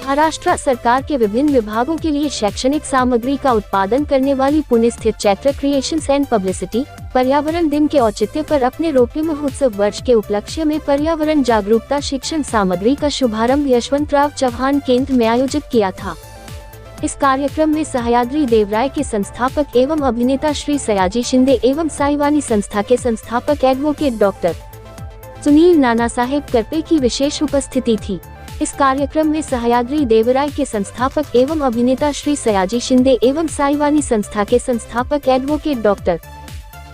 महाराष्ट्र सरकार के विभिन्न विभागों के लिए शैक्षणिक सामग्री का उत्पादन करने वाली पुणे स्थित चैत्र क्रिएशंस एंड पब्लिसिटी पर्यावरण दिन के औचित्य पर अपने रोपे महोत्सव वर्ष के उपलक्ष्य में पर्यावरण जागरूकता शिक्षण सामग्री का शुभारंभ यशवंतराव चव्हाण केंद्र में आयोजित किया था। इस कार्यक्रम में सह्याद्री देवराय के संस्थापक एवं अभिनेता श्री सयाजी शिंदे एवं साईवानी संस्था के संस्थापक एडवोकेट डॉक्टर सुनील नाना साहेब करपे की विशेष उपस्थिति थी। इस कार्यक्रम में सह्याद्री देवराय के संस्थापक एवं अभिनेता श्री सयाजी शिंदे एवं साईवानी संस्था के संस्थापक एडवोकेट डॉक्टर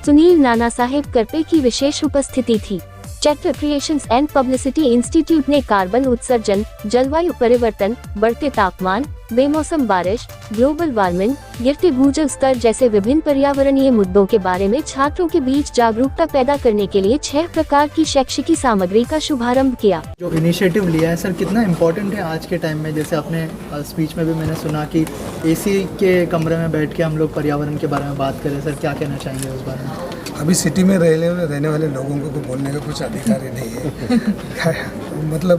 सुनील नाना साहेब करपे की विशेष उपस्थिति थी। Chaitra creations and publicity institute ने कार्बन उत्सर्जन, जलवायु परिवर्तन, बढ़ते तापमान, बेमौसम बारिश, ग्लोबल वार्मिंग, गिरते भूजल स्तर जैसे विभिन्न पर्यावरणीय मुद्दों के बारे में छात्रों के बीच जागरूकता पैदा करने के लिए 6 प्रकार की शैक्षिकी सामग्री का शुभारंभ किया। जो इनिशिएटिव लिया है सर, कितना इम्पोर्टेंट है आज के टाइम में? जैसे आपने स्पीच में भी मैंने सुना कि एसी के कमरे में बैठ के हम लोग पर्यावरण के बारे में बात करें। सर क्या कहना चाहेंगे उस बारे में? अभी सिटी में रहने वाले लोगों को तो बोलने का कुछ अधिकार ही नहीं है। मतलब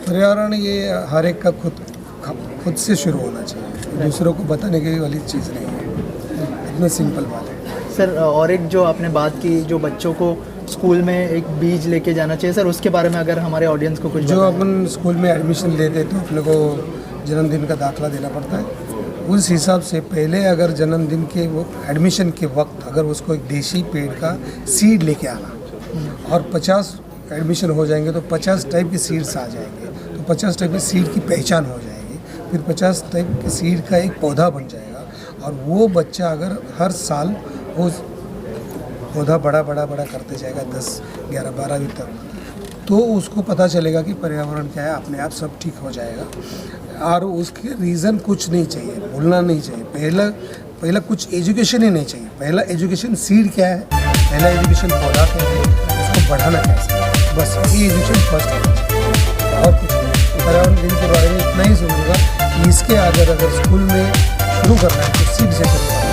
पर्यावरण ये हर एक का खुद से शुरू होना चाहिए, दूसरों को बताने की वाली चीज़ नहीं है। इतना सिंपल बात है सर। और एक जो आपने बात की, जो बच्चों को स्कूल में एक बीज लेके जाना चाहिए सर, उसके बारे में अगर हमारे ऑडियंस को कुछ जो अपन स्कूल में एडमिशन लेते तो अपने को जन्मदिन का दाखला देना पड़ता है। उस हिसाब से पहले अगर जन्मदिन के वो एडमिशन के वक्त अगर उसको एक देशी पेड़ का सीड लेके आना और 50 एडमिशन हो जाएंगे तो 50 टाइप के सीड्स आ जाएंगे, तो 50 टाइप के सीड की पहचान हो जाएगी। फिर 50 टाइप के सीड का एक पौधा बन जाएगा और वो बच्चा अगर हर साल वो पौधा बड़ा करते जाएगा 10, 11, 12वीं तक, तो उसको पता चलेगा कि पर्यावरण क्या है, अपने आप सब ठीक हो जाएगा। और उसके रीज़न कुछ नहीं चाहिए, भूलना नहीं चाहिए। पहला कुछ एजुकेशन ही नहीं चाहिए। पहला एजुकेशन सीड क्या है, पहला एजुकेशन पौधा क्या है, उसको बढ़ाना कैसे है, बस ये एजुकेशन फर्स्ट है और कुछ नहीं। पर्यावरण दिन के बारे में इतना ही सुनूंगा कि इसके अगर स्कूल में शुरू करना है तो सीड से करना है।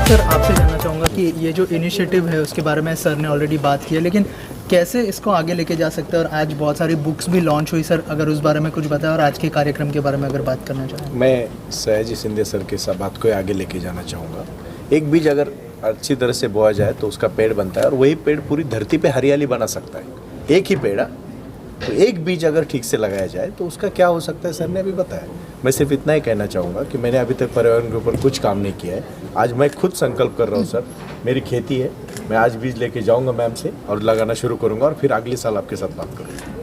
सर आपसे जानना चाहूँगा कि ये जो इनिशिएटिव है उसके बारे में सर ने ऑलरेडी बात की है, लेकिन कैसे इसको आगे लेके जा सकते हैं? और आज बहुत सारी बुक्स भी लॉन्च हुई सर, अगर उस बारे में कुछ बताएं। और आज के कार्यक्रम के बारे में अगर बात करना चाहें। मैं सयाजी शिंदे सर के सब बात को आगे लेके जाना चाहूँगा। एक बीज अगर अच्छी तरह से बोया जाए तो उसका पेड़ बनता है और वही पेड़ पूरी धरती पे हरियाली बना सकता है। एक ही पेड़, तो एक बीज अगर ठीक से लगाया जाए तो उसका क्या हो सकता है, सर ने अभी बताया। मैं सिर्फ इतना ही कहना चाहूँगा कि मैंने अभी तक पर्यावरण के ऊपर कुछ काम नहीं किया है। आज मैं खुद संकल्प कर रहा हूँ सर, मेरी खेती है, मैं आज बीज लेके जाऊँगा मैम से और लगाना शुरू करूँगा और फिर अगले साल आपके साथ बात करूँगा।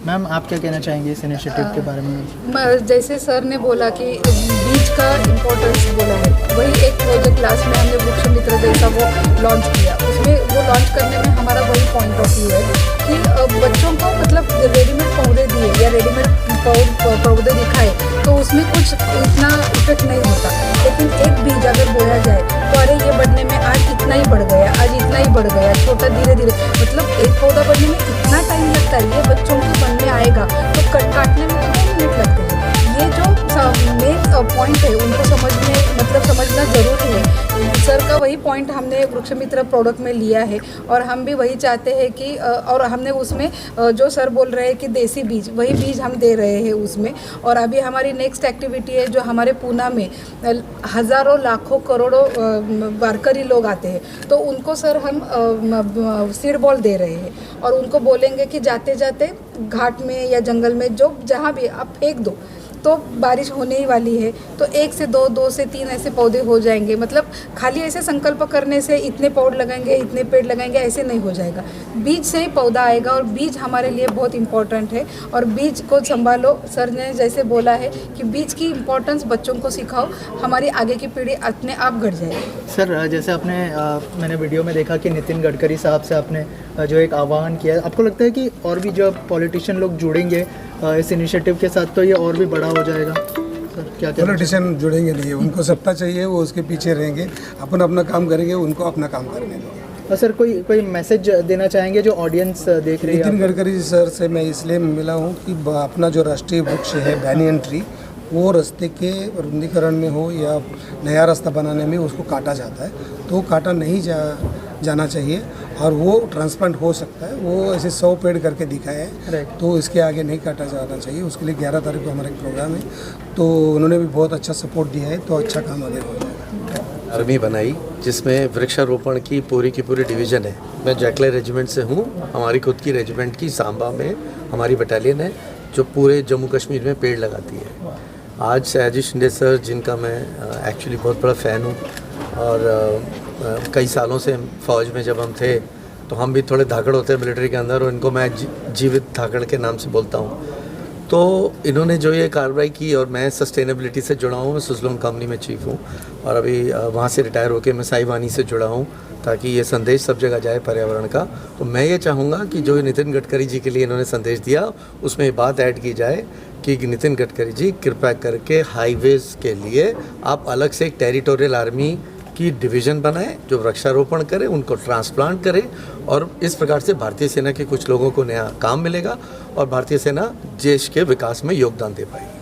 मैम आप क्या कहना चाहेंगे इस इनिशिएटिव के बारे में? जैसे सर ने बोला कि बीज का इम्पोर्टेंस बोला है, वही एक प्रोजेक्ट लास्ट में हमने वृक्ष मित्र जैसा वो लॉन्च किया। उसमें वो लॉन्च करने में हमारा वही पॉइंट ऑफ व्यू है कि बच्चों को मतलब रेडीमेड पौधे दिए या रेडीमेड पौधे दिखाए तो उसमें कुछ इतना इफेक्ट नहीं होता। लेकिन एक बीज अगर बोया जाए तो अरे ये बढ़ने में आज इतना ही बढ़ गया, आज इतना ही बढ़ गया, छोटा धीरे धीरे, मतलब एक पौधा बढ़ने में इतना टाइम लगता है। ये बच्चों के मन में आएगा तो काटने में तो 2 मिनट लगते हैं। ये जो मेन पॉइंट है उनको समझना जरूरी है। सर का वही पॉइंट हमने वृक्ष मित्र प्रोडक्ट में लिया है और हम भी वही चाहते हैं कि और हमने उसमें जो सर बोल रहे हैं कि देसी बीज, वही बीज हम दे रहे हैं उसमें। और अभी हमारी नेक्स्ट एक्टिविटी है जो हमारे पूना में हज़ारों लाखों करोड़ों वारकरी लोग आते हैं, तो उनको सर हम सीड बॉल दे रहे हैं और उनको बोलेंगे कि जाते जाते घाट में या जंगल में जो जहाँ भी आप फेंक दो, तो बारिश होने ही वाली है, तो 1 से 2, 2 से 3 ऐसे पौधे हो जाएंगे। मतलब खाली ऐसे संकल्प करने से इतने पौध लगाएंगे, इतने पेड़ लगाएंगे, ऐसे नहीं हो जाएगा। बीज से ही पौधा आएगा और बीज हमारे लिए बहुत इम्पोर्टेंट है और बीज को संभालो। सर ने जैसे बोला है कि बीज की इम्पोर्टेंस बच्चों को सिखाओ, हमारी आगे की पीढ़ी अपने आप घट जाएगी। सर जैसे मैंने वीडियो में देखा कि नितिन गडकरी साहब से आपने जो एक आह्वान किया है, आपको लगता है कि और भी जो पॉलिटिशियन लोग जुड़ेंगे इस इनिशिएटिव के साथ तो ये और भी बड़ा हो जाएगा? सर क्या पॉलिटिशियन जुड़ेंगे नहीं, उनको सत्ता चाहिए, वो उसके पीछे रहेंगे, अपन अपना काम करेंगे, उनको अपना काम करने दो। सर कोई मैसेज देना चाहेंगे जो ऑडियंस देख रही है? नितिन गडकरी सर से मैं इसलिए मिला हूँ कि अपना जो राष्ट्रीय वृक्ष है बैनियन ट्री, वो रास्ते के रुंदीकरण में हो या नया रास्ता बनाने में उसको काटा जाता है, तो काटा नहीं जाना चाहिए और वो ट्रांसप्लांट हो सकता है। वो ऐसे 100 पेड़ करके दिखाए हैं, Right. तो इसके आगे नहीं काटा जाना चाहिए। उसके लिए 11 तारीख को हमारा एक प्रोग्राम है, तो उन्होंने भी बहुत अच्छा सपोर्ट दिया है, तो अच्छा काम आगे हो जाएगा। आर्मी बनाई जिसमें वृक्षारोपण की पूरी डिवीज़न है। मैं जैकले रेजिमेंट से हूँ। हमारी खुद की रेजिमेंट की सांबा में हमारी बटालियन है जो पूरे जम्मू कश्मीर में पेड़ लगाती है। आज सयाजी शिंदे सर, जिनका मैं एक्चुअली बहुत बड़ा फ़ैन हूँ, और कई सालों से फ़ौज में जब हम थे तो हम भी थोड़े धाकड़ होते हैं मिलिट्री के अंदर, और इनको मैं जीवित धाकड़ के नाम से बोलता हूँ। तो इन्होंने जो ये कार्रवाई की, और मैं सस्टेनेबिलिटी से जुड़ा हूँ, मैं सुजलोन कंपनी में चीफ हूँ, और अभी वहाँ से रिटायर होकर मैं साहिवानी से जुड़ा हूँ, ताकि ये संदेश सब जगह जाए पर्यावरण का। तो मैं ये चाहूँगा कि जो नितिन गडकरी जी के लिए इन्होंने संदेश दिया, उसमें ये बात ऐड की जाए कि नितिन गडकरी जी कृपया करके हाईवेज़ के लिए आप अलग से एक टेरिटोरियल आर्मी की डिवीज़न बनाएं जो वृक्षारोपण करे, उनको ट्रांसप्लांट करे, और इस प्रकार से भारतीय सेना के कुछ लोगों को नया काम मिलेगा और भारतीय सेना देश के विकास में योगदान दे पाएगी।